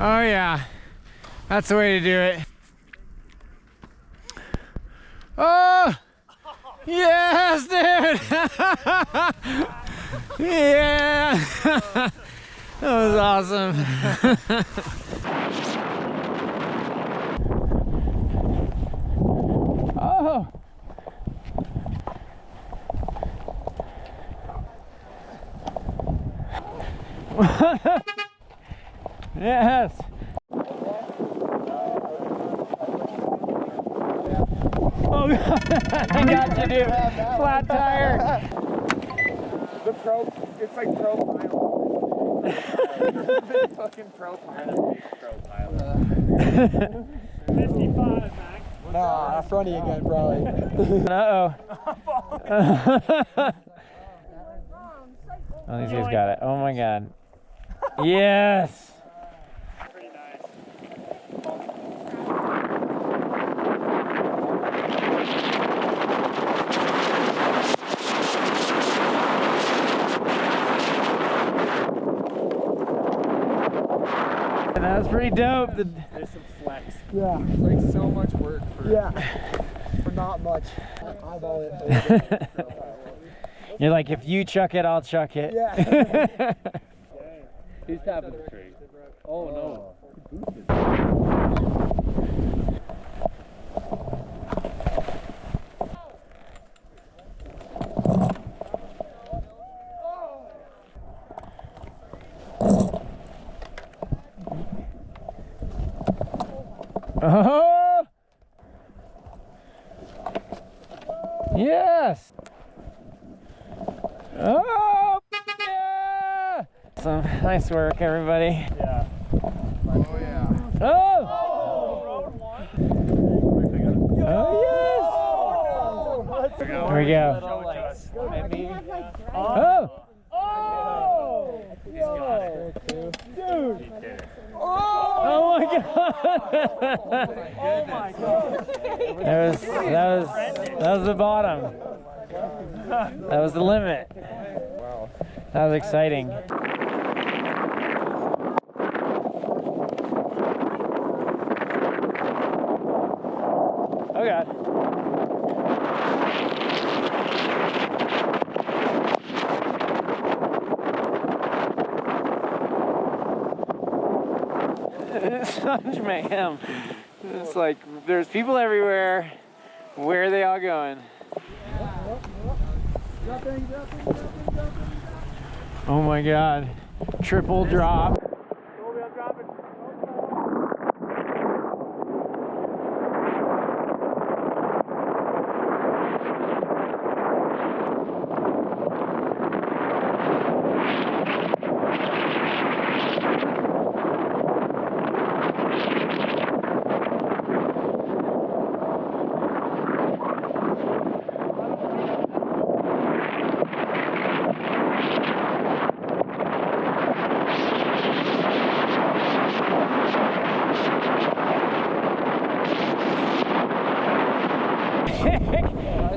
Oh yeah, that's the way to do it. Oh, yes, dude. Yeah, that was awesome. Oh. Yes. Oh God, I got you, dude. Flat tire. The pro, it's like pro pilot. Fucking pro pilot. Pro pilot. 55, Max. Nah, fronty again, probably. Uh-oh. Oh, these guys got it. Oh my God. Yes. Pretty nice. That was pretty dope. There's some flex. Yeah. It's like so much work for for not much. Eyeball it. You're like, if you chuck it, I'll chuck it. Yeah. Who's tapping the tree? Oh no. Oh! Yes! Oh! Yeah! Some nice work, everybody. Yeah. Oh yeah. Oh! Oh yes! There we go. Oh! Oh! He's got it. Dude. He did it. Oh my God! Oh my God! That was the bottom. That was the limit. Wow. That was exciting. Oh God. Such mayhem. It's like there's people everywhere. Where are they all going? Oh my God. Triple drop.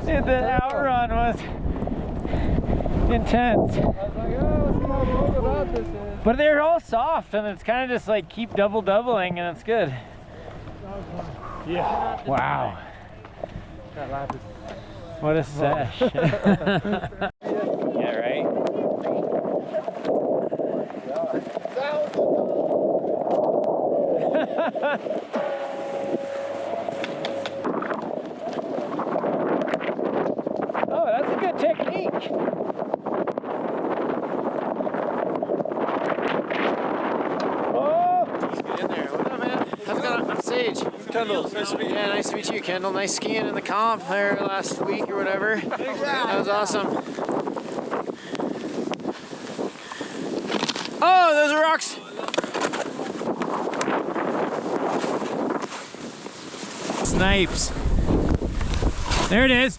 Dude, the outrun was intense. But they're all soft, and it's kind of just like keep doubling, and it's good. Yeah. Wow. What a sesh. Yeah, right? Oh, that's a good technique. Oh! He's good in there. What up, man? How's it going? I'm Sage. Kendall, nice to meet you. Yeah, nice to meet you, Kendall. Nice skiing in the comp there last week or whatever. That was awesome. Oh, those are rocks. Snipes. There it is.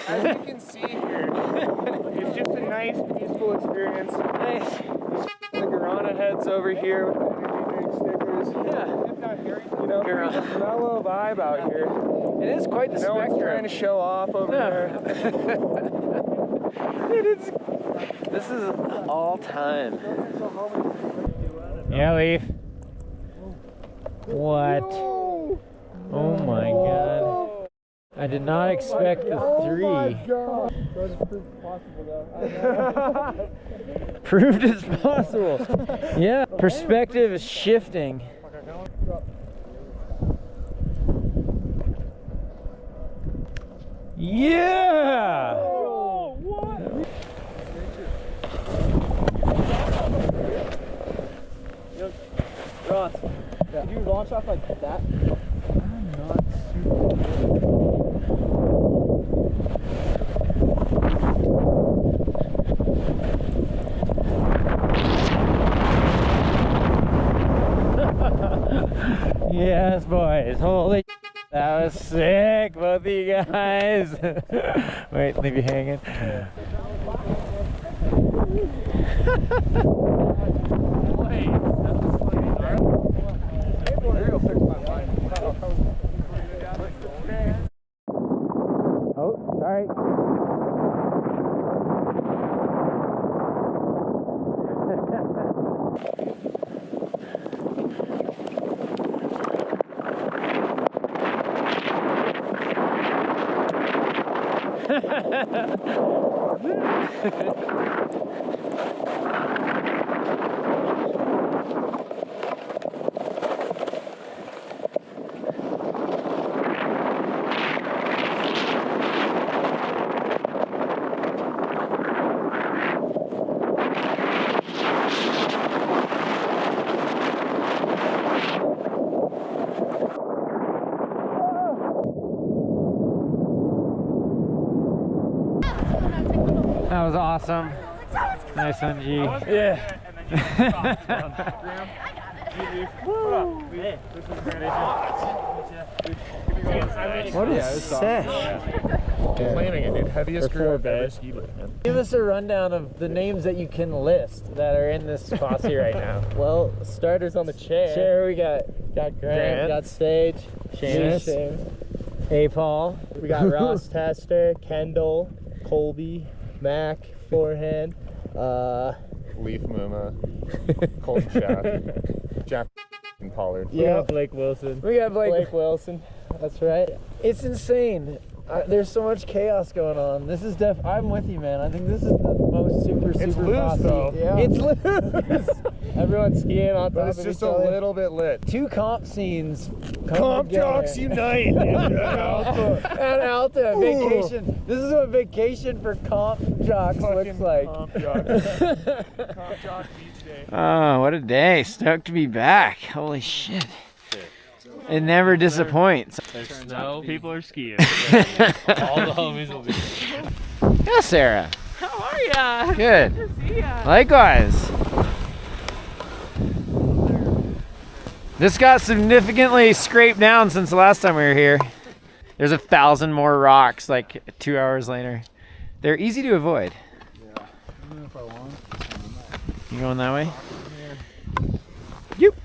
As you can see here, it's just a nice, peaceful experience. Nice. The Guarana heads over here with the energy drink stickers. Yeah. You know, Girl. it's a mellow vibe out here. It is quite the No one's trying spectrum. to show off over there. This is all time. Yeah, Leaf. What? Oh my god. I did not expect the 3. Proved it's possible. Yeah, perspective is shifting. Yeah! Ross, did you launch off like that? I'm not super Yes, boys. Holy, that was sick, both of you guys. Wait, leave you hanging. Oh, sorry. That was awesome. Nice one, G. Yeah. What is sesh? Planning it, dude. Heaviest crew I've ever skied with, man. Give us a rundown of the names that you can list that are in this posse right now. Well, starters on the chair. Chair, we got Grant. We got Sage. Seamus. A-Paul. We got Ross Tester, Kendall, Colby, Mac, forehand. Leaf Muma, Colton Shaft, Jacqui, and Pollard. Yeah, Blake Wilson. we got Blake Wilson. That's right. It's insane. There's so much chaos going on. This is I'm with you, man. I think this is the most super It's loose, posse. though. Yeah. It's loose. Everyone's skiing on But top it's of just each a other. little bit lit. Two comp scenes. Comp jocks unite! And Alta vacation. This is what vacation for comp jocks looks like. Comp jock beach day. Oh, what a day. Stoked to be back. Holy shit. It never disappoints. No, people are skiing. All the homies will be. Yeah, Sarah. How are ya? Good. Good to see ya. Likewise. This got significantly scraped down since the last time we were here. There's 1,000 more rocks like 2 hours later. They're easy to avoid. Yeah. Even if I want. You going that way? Yep.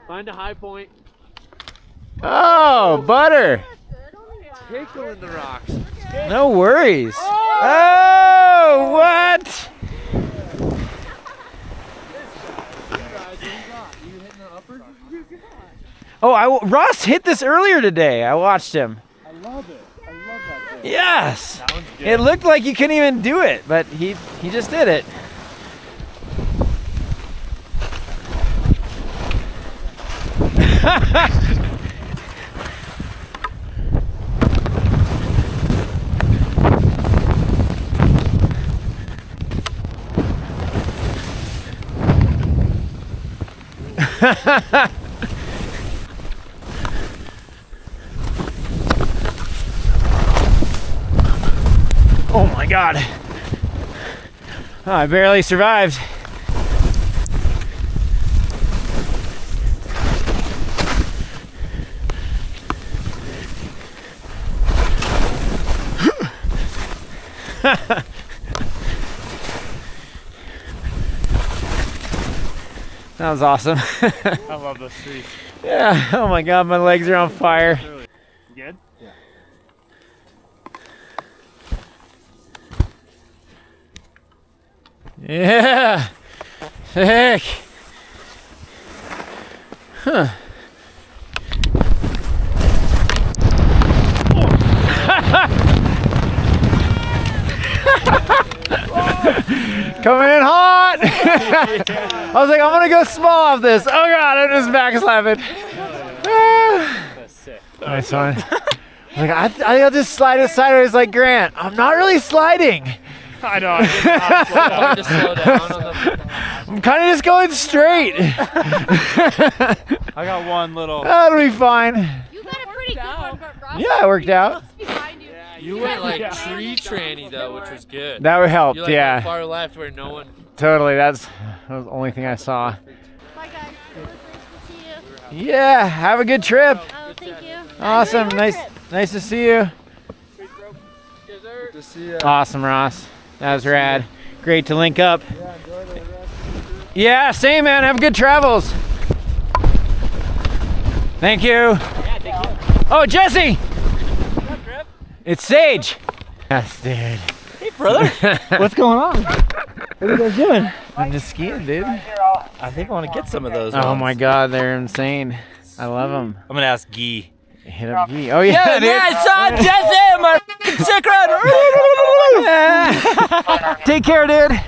Find a high point. Oh, butter. Tickling the rocks. No worries. Oh, what? Oh, Ross hit this earlier today. I watched him. I love it. I love that thing. Yes. That one's good. It looked like you couldn't even do it, but he just did it. Oh my God. Oh, I barely survived. That was awesome. I love those trees. Yeah, oh my God, my legs are on fire. Really. Good? Yeah, sick. Huh. Coming in hot. I was like, I'm gonna go small off this. Oh God, I'm just backslapping. That's sick. Nice one. I was like, I think I'll just slide it sideways like Grant. I'm not really sliding. I know. I didn't know how to slow down on the I'm kind of just going straight. I got one little. That'll be fine. You got a pretty good one, but Ross Yeah, it worked out. must be behind you. You went like tree tranny though, which was good. That would help, You like yeah. went far left where no one. Totally, that was the only thing I saw. Bye, guys. It was nice to see you. Yeah, have a good trip. Oh, thank you. Awesome, Enjoy your nice, trip. nice to see you. Good to see ya. Awesome, Ross. That was rad. Great to link up. Yeah, same, man. Have good travels. Thank you. Oh, Jesse. It's Sage. Yes, dude. Hey, brother. What's going on? What are you guys doing? I'm just skiing, dude. I think I want to get some of those. Oh my God, they're insane. I love them. I'm gonna ask Guy. Hit up Gee. Oh yeah, dude. I saw Jesse, my sick run. Take care, dude.